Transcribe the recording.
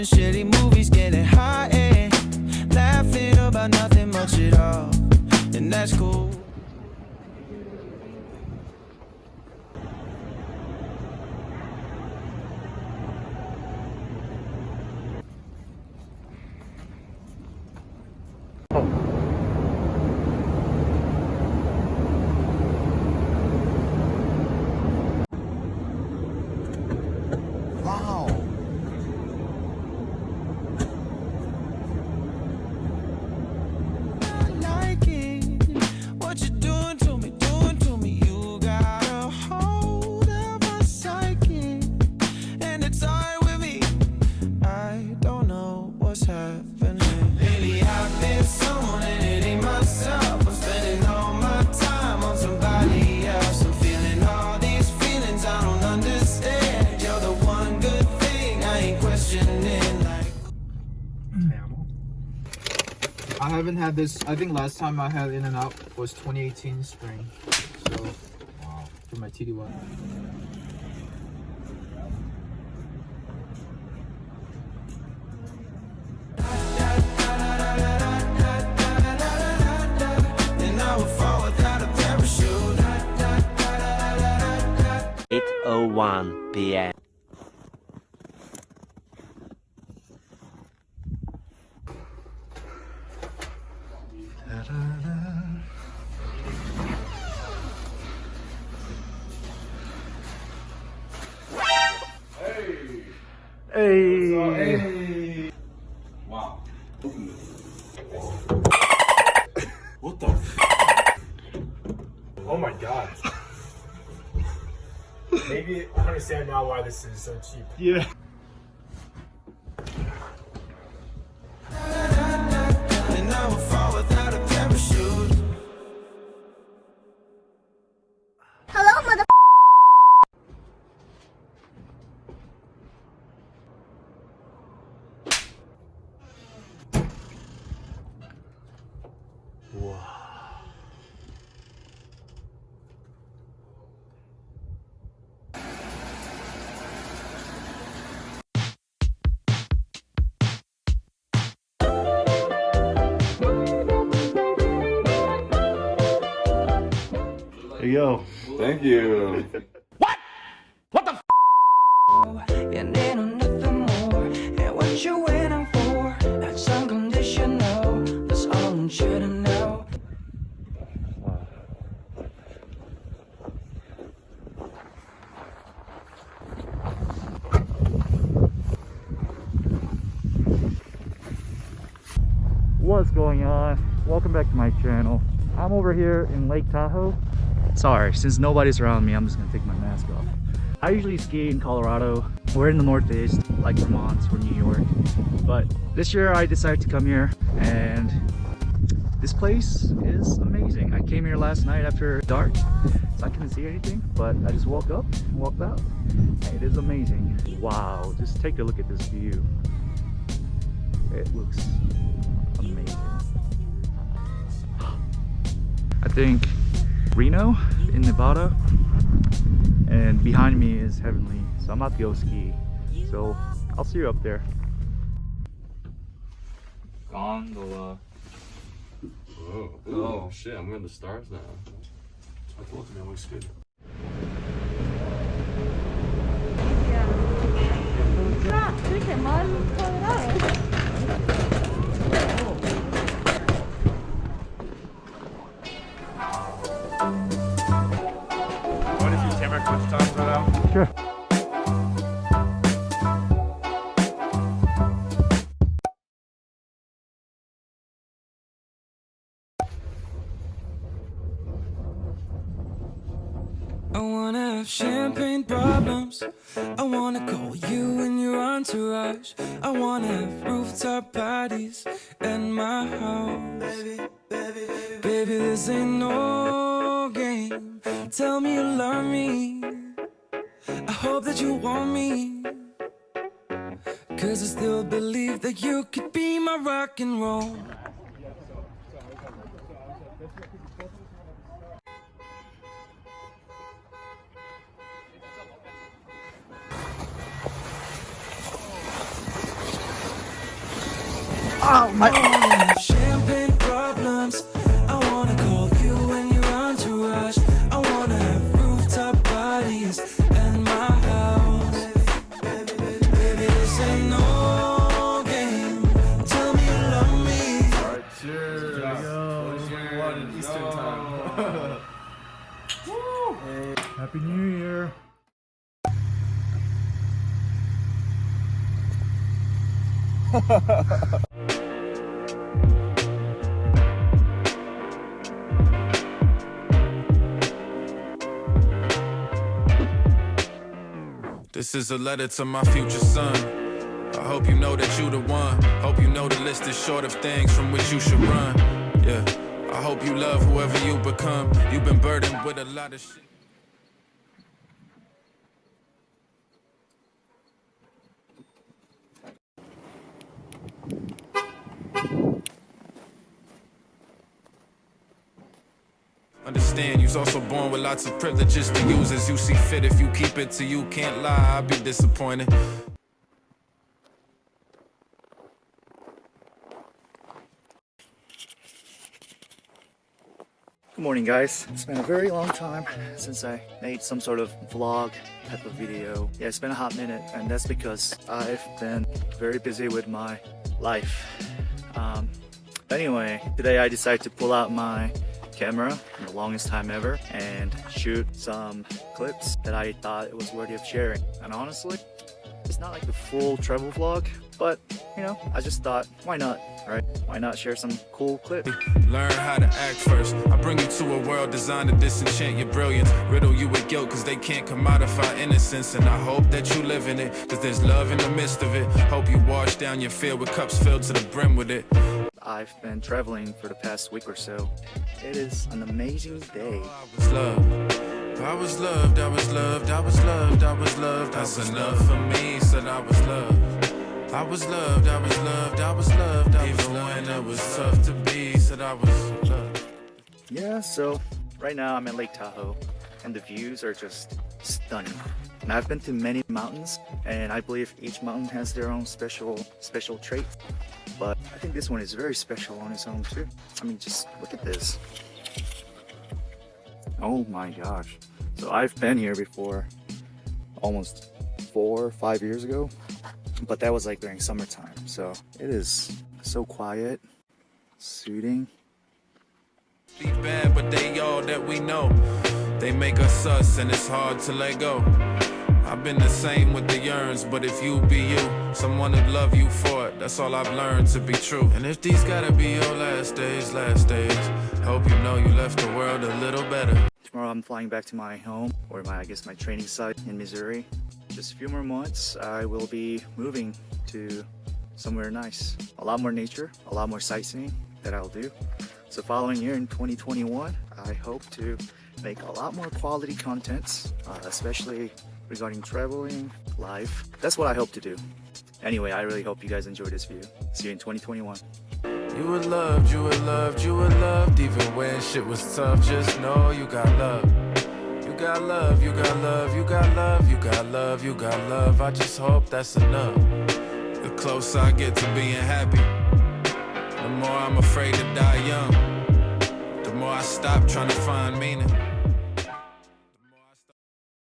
Shitty movies, getting high and laughing about nothing much at all, and that's cool. I haven't had this. I think last time I had In-N-Out was 2018 spring. So, wow, for my TDY. It's 8:01 p.m. Hey! Wow. What the f? Oh my god. Maybe I understand now why this is so cheap. Yeah. Hello, mother. There you go. Thank you. What? What the f? You need nothing more. And what you waiting for? That's unconditional. That's all I want you to know. What's going on? Welcome back to my channel. I'm over here in Lake Tahoe. Sorry, since nobody's around me, I'm just gonna take my mask off. I usually ski in Colorado. We're in the Northeast, like Vermont or New York. But this year I decided to come here, and this place is amazing. I came here last night after dark, so I couldn't see anything, but I just woke up and walked out. It is amazing. Wow, just take a look at this view. It looks amazing. I think Reno in Nevada, and behind me is Heavenly, so I'm about to go ski, so I'll see you up there. Gondola. Oh shit, I'm in the stars now. I thought it looks good. What is your camera coach talking about? Sure. I wanna have champagne problems. I wanna call you and your entourage. I wanna have rooftop parties in my house. Baby, this ain't no game. Tell me you love me. I hope that you want me. 'Cause I still believe that you could be my rock and roll. Oh my! Champagne problems. I wanna call you and your entourage. I wanna have rooftop parties in my house. Baby, this ain't no game. Tell me you love me. Alright, cheers. What in Eastern time. Happy New Year! This is a letter to my future son. I hope you know that you the one. Hope you know the list is short of things from which you should run. Yeah, I hope you love whoever you become. You've been burdened with a lot of shit. Understand, you's also born with lots of privileges to use as you see fit. If you keep it to you, can't lie, I'll be disappointed. Good morning, guys. It's been a very long time since I made some sort of vlog type of video. Yeah, it's been a hot minute, and that's because I've been very busy with my life. Anyway, today I decided to pull out my camera in the longest time ever and shoot some clips that I thought it was worthy of sharing. And honestly, it's not like the full travel vlog, but you know, I just thought, why not, right? Why not share some cool clips? Learn how to act first. I bring you to a world designed to disenchant your brilliance, riddle you with guilt cause they can't commodify innocence. And I hope that you live in it cause there's love in the midst of it. Hope you wash down your fear with cups filled to the brim with it. I've been traveling for the past week or so. It is an amazing day. I was loved, I was loved, I was loved, I was loved, I was loved. That's enough for me, said I was loved. I was loved, I was loved, I was loved, even when it was tough to be, said I was loved. Yeah, so right now I'm at Lake Tahoe and the views are just stunning. And I've been to many mountains and I believe each mountain has their own special traits. But I think this one is very special on its own too. I mean, just look at this. Oh my gosh. So I've been here before almost 4 or 5 years ago, but that was like during summertime. So it is so quiet, soothing. Be bad, but they all that we know. They make us us and it's hard to let go. I've been the same with the yearns, but if you be you, someone would love you for it. That's all I've learned to be true. And if these gotta be your last days, hope you know you left the world a little better. Tomorrow I'm flying back to my home, or my training site in Missouri. Just a few more months, I will be moving to somewhere nice. A lot more nature, a lot more sightseeing that I'll do. So following year in 2021, I hope to make a lot more quality contents, especially regarding traveling, life. That's what I hope to do. Anyway, I really hope you guys enjoy this view. See you in 2021. You were loved, you were loved, you were loved. Even when shit was tough, just know you got love. You got love, you got love, you got love, you got love, you got love. I just hope that's enough. The closer I get to being happy, the more I'm afraid to die young. stop trying to find meaning.